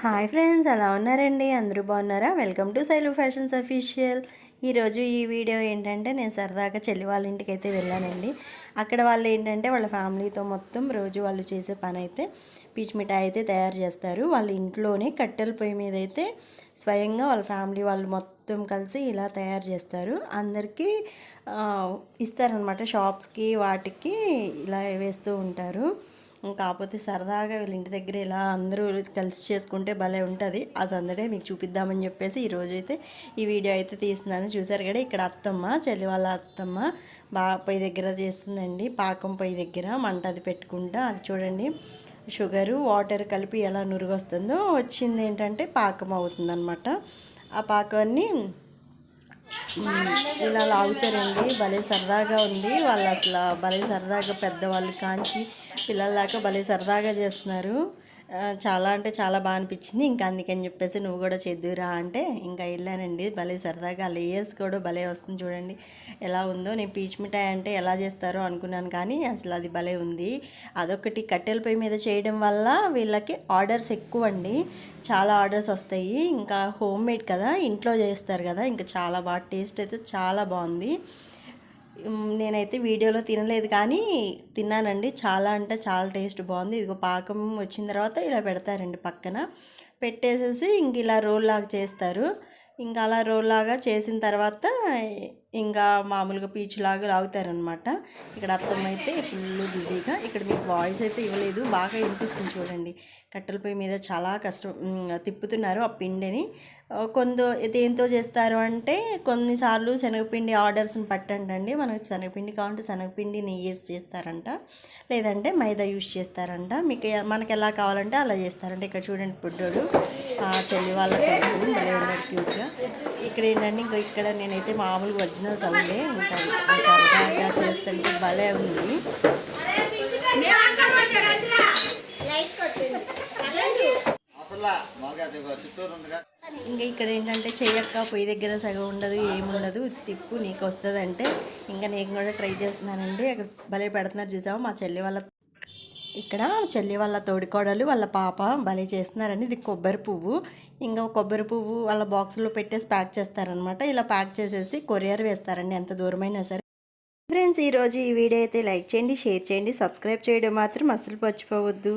Hi friends, ఎలా ఉన్నారండి? అందరూ బాగున్నారా? Welcome to Shailu fashions official. ఈరోజు ఈ వీడియో ఏంటంటే, నేను సరదాగా చెల్లి వాళ్ళ ఇంటికి అయితే వెళ్ళానండి. అక్కడ వాళ్ళు ఏంటంటే వాళ్ళ ఫ్యామిలీతో మొత్తం రోజు వాళ్ళు చేసే పని అయితే పీచు మిఠాయి అయితే తయారు చేస్తారు. వాళ్ళ ఇంట్లోనే కట్టెల పొయ్యి మీద అయితే స్వయంగా వాళ్ళ ఫ్యామిలీ వాళ్ళు మొత్తం కలిసి ఇలా తయారు చేస్తారు. అందరికీ ఇస్తారనమాట. షాప్స్కి వాటికి ఇలా వేస్తూ ఉంటారు. కాకపోతే సరదాగా వీళ్ళ ఇంటి దగ్గర ఇలా అందరూ కలిసి చేసుకుంటే భలే ఉంటుంది. ఆ సందడే మీకు చూపిద్దామని చెప్పేసి ఈరోజైతే ఈ వీడియో అయితే తీస్తున్నాను. చూసారు కదా, ఇక్కడ అత్తమ్మ, చెల్లి వాళ్ళ అత్తమ్మ బాగా పొయ్యి దగ్గర చేస్తుందండి. పాకం పొయ్యి దగ్గర మంట అది పెట్టుకుంటా, అది చూడండి షుగరు వాటర్ కలిపి ఎలా నురుగొస్తుందో వచ్చింది ఏంటంటే పాకం అవుతుందన్నమాట. ఆ పాకాన్ని ఇలా లాగుతారండి. భలే సరదాగా ఉంది. వాళ్ళు అసలు భలే సరదాగా పెద్దవాళ్ళు కాంచి పిల్లల్లాగా భలే సరదాగా చేస్తున్నారు. చాలా అంటే చాలా బాగా అనిపించింది. ఇంకా అందుకని చెప్పేసి నువ్వు కూడా చేద్దురా అంటే ఇంకా వెళ్ళానండి. భలే సరదాగా లేయర్స్ కూడా భలే వస్తుంది. చూడండి ఎలా ఉందో. నేను పీచు మిఠాయి అంటే ఎలా చేస్తారో అనుకున్నాను, కానీ అసలు అది భలే ఉంది. అదొకటి కట్టెల పొయ్యి మీద చేయడం వల్ల వీళ్ళకి ఆర్డర్స్ ఎక్కువ అండి. చాలా ఆర్డర్స్ వస్తాయి. ఇంకా హోమ్ మేడ్ కదా, ఇంట్లో చేస్తారు కదా, ఇంకా చాలా బాగా టేస్ట్ అయితే చాలా బాగుంది. నేనైతే వీడియోలో తినలేదు, కానీ తిన్నానండి. చాలా అంటే చాలా టేస్ట్ బాగుంది. ఇదిగో పాకం వచ్చిన తర్వాత ఇలా పెడతారండి, పక్కన పెట్టేసేసి ఇంక ఇలా రోల్ లాగా చేస్తారు. ఇంకా అలా రోల్ లాగా చేసిన తర్వాత ఇంకా మామూలుగా పీచులాగా లాగుతారనమాట. ఇక్కడ అత్తమ్మ అయితే ఫుల్ బిజీగా, ఇక్కడ మీకు వాయిస్ అయితే ఇవ్వలేదు, బాగా వినిపిస్తుంది చూడండి. కట్టెల పొయ్యి మీద చాలా కష్టం తిప్పుతున్నారు ఆ పిండిని. దేంతో చేస్తారు అంటే కొన్నిసార్లు శనగపిండి ఆర్డర్స్ని పట్టండి. మనకి శనగపిండి కావాలంటే శనగపిండి నెయ్యి వేసి చేస్తారంట, లేదంటే మైదా యూజ్ చేస్తారంట. మనకి ఎలా కావాలంటే అలా చేస్తారంట. ఇక్కడ చూడండి పుడ్డోడు, చెల్లి వాళ్ళ పుడ్డోడు భలే ఉన్నాడు క్యూట్గా. ఇక్కడ ఏంటంటే ఇంకా ఇక్కడ నేనైతే మామూలుగా ఒరిజినల్ సౌండే, ఇంకా సరదాగా చేస్తుంటే భలే ఉంది. ఇంకా ఇక్కడ ఏంటంటే చెయ్యక్క పొయ్యి దగ్గర సగం ఉండదు, ఏముండదు, తిప్పు నీకు వస్తుంది అంటే ఇంకా నేను కూడా ట్రై చేస్తున్నానండి. అక్కడ భలే పెడుతున్నారు చూసాము మా చెల్లి వాళ్ళ. ఇక్కడ చెల్లి వాళ్ళ తోడికోడలు వాళ్ళ పాప భలే చేస్తున్నారండి. ఇది కొబ్బరి పువ్వు. ఇంకా కొబ్బరి పువ్వు వాళ్ళ బాక్స్లో పెట్టేసి ప్యాక్ చేస్తారనమాట. ఇలా ప్యాక్ చేసేసి కొరియర్ వేస్తారండి, ఎంత దూరమైనా సరే. ఫ్రెండ్స్, ఈరోజు ఈ వీడియో అయితే లైక్ చేయండి, షేర్ చేయండి, సబ్స్క్రైబ్ చేయడం మాత్రం అస్సలు మర్చిపోవద్దు.